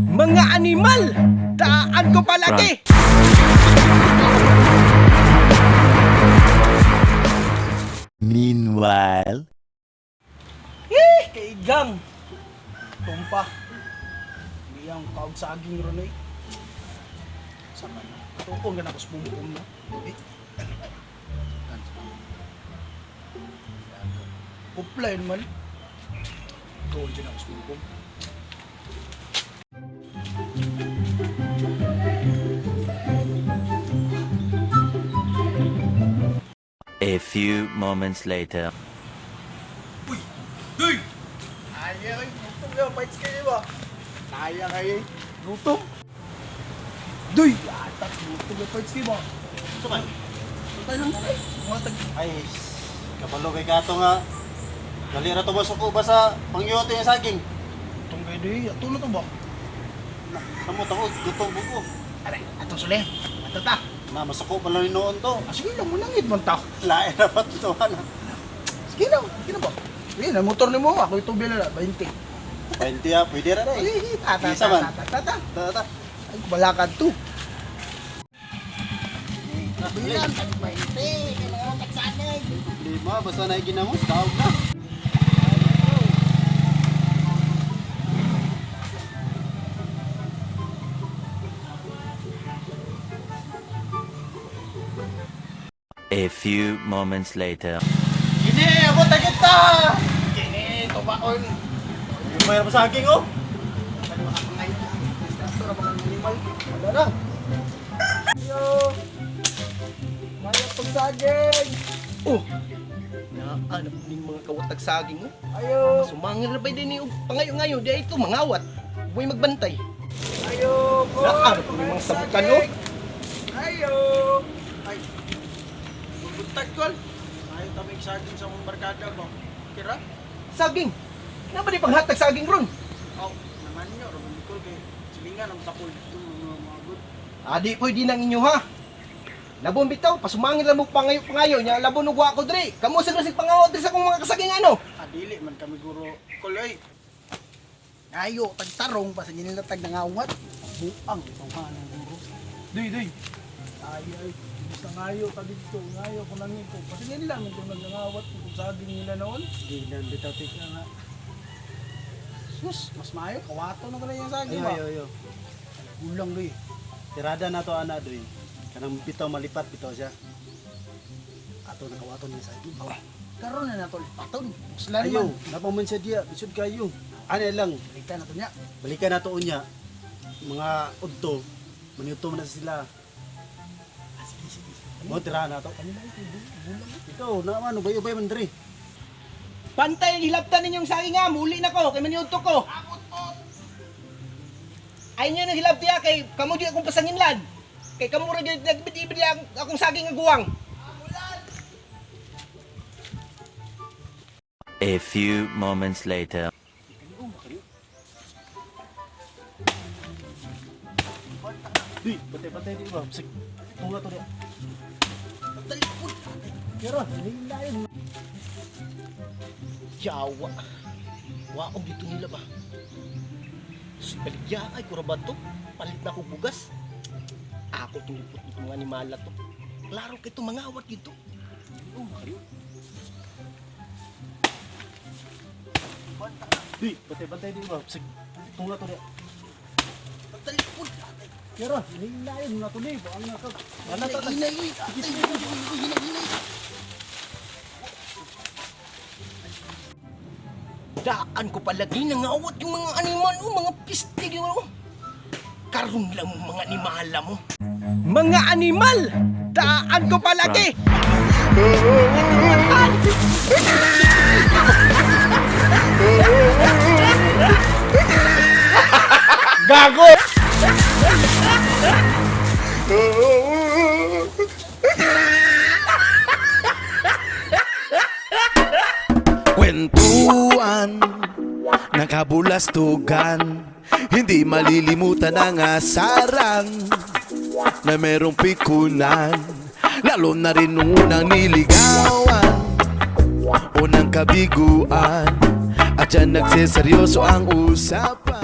Mga animal, daan ko palagi. Meanwhile, Kaigang. Tumpa. Hindi ang kaugsaging ron eh. Sama na. Tukong ka na ko spumpum na. Upline man. Tukong dyan ako spumpum. a few moments later. Uy! Hey! Kaya kayo. Gutom kayo. Fights kayo ba? Kaya kayo. Gutom. Duy! Atak. Gutom kayo. Fights kayo ba? Sumay. Patay lang na kayo. Mga tag... Ay, kabalo kay kato nga. Dali ra to ba suko ba sa pangyote yung saging? Gutom kayo di. Ato na to ba? Samot ako, gutom buko. Aray, atong suli. Ato ta. Na masuko pa lang noon to. Sige lang, manangit man ta. Lain na pa ito na. Sige lang, sige na ba? Sige na, motor ni mo. Ako ito bila na, 20. 20 ah, pwede ra rin. Ay, tata, Isa man. tata. Tata. Ay, balakad to. Bilan, 20. Kailangan tagsanay. lima, basta na iginamos, tawag na. A few moments later. Gini, abot na kita! Kini, tumaon. Yung mayroon mo saging oh. Ano makapangay? Ito na mga animal. Wala na. Yo! Maya pagsaging! Oh! Naanap din mga kawatag saging mo. Ayo! Sumangir na ba din yung pangayo-ngayo? Di ito, mangawat. Huwag magbantay. Ayo! Naanap din mga sabukan mo. Ayo! Ay! Buntag ko. Ay, tamig saging sa mga barkada mo. Kira? Saging? Na ba di panghatag saging ron? Oh, naman nyo. Rabang Nicole kay silingan ang tapol dito mga good. Adi po di nang inyo ha. Labon bitaw, pasumangin lang mo pangayo nya labon ug wa ko diri. Kamo sa sig pangaw diri sa akong mga kasaging ano? Adili man kami guro kuloy. Ayo tagtarong pa sa nila tag nangawat. Buang itong kanang guro. Duy. Ay. Basta ngayo ka dito, ngayo ko nangin ko. Pasingin lang kung nangawat kung saging nila noon. Di na bitaw tika nga. Sus, mas maayo kawato na kala yung saging Ayo, ba. ayo. Gulang doy. Tirada na to ana doy. Kanang bitaw malipat bitaw siya. Ato nakawaton ni saging. Karon na nato paton. Muslan Ayo, man. napaman siya diya, bisud kayo. Ano lang, Balikan nato niya. balikan na to unya. Mga udto, maniuto na sila. Mo tira na to. Kanila ito, gulang. Ikaw, naman, ubay-ubay man diri. Pantay ang hilabtan ninyong saging nga, muli na ko, kay maniudto ko. Ay nyo nang hilabtiya kay kamo di akong pasanginlan. Kay kamo ra gyud nagbidi-bidi akong saging nga guwang. A few moments later. Di, patay-patay di ba? Sige, tunga to di. Talipod. Pero, hilayin. Yawa. Waong dito nila ba? Si baligya ay kurabato. Palit na ko bugas. Ako tulipot nito mga animala to. Klaro kay ito mga awat dito. Oh, Mario. Di, patay-patay di ba? Sige, tunga to di. Talipod. Pero, hilayin na to di. Baan na to. Ano to? Hinay. Daan ko palagi nangawat yung mga animal mo, mga pistig yung ano. Karon lang mga animala mo. Mga animal! Daan ko palagi! Gago! Kwentuhan, nakabulastugan, hindi malilimutan ang asaran na merong pikunan, lalo na rin nung unang niligawan, unang kabiguan, at dyan nagseseryoso ang usapan.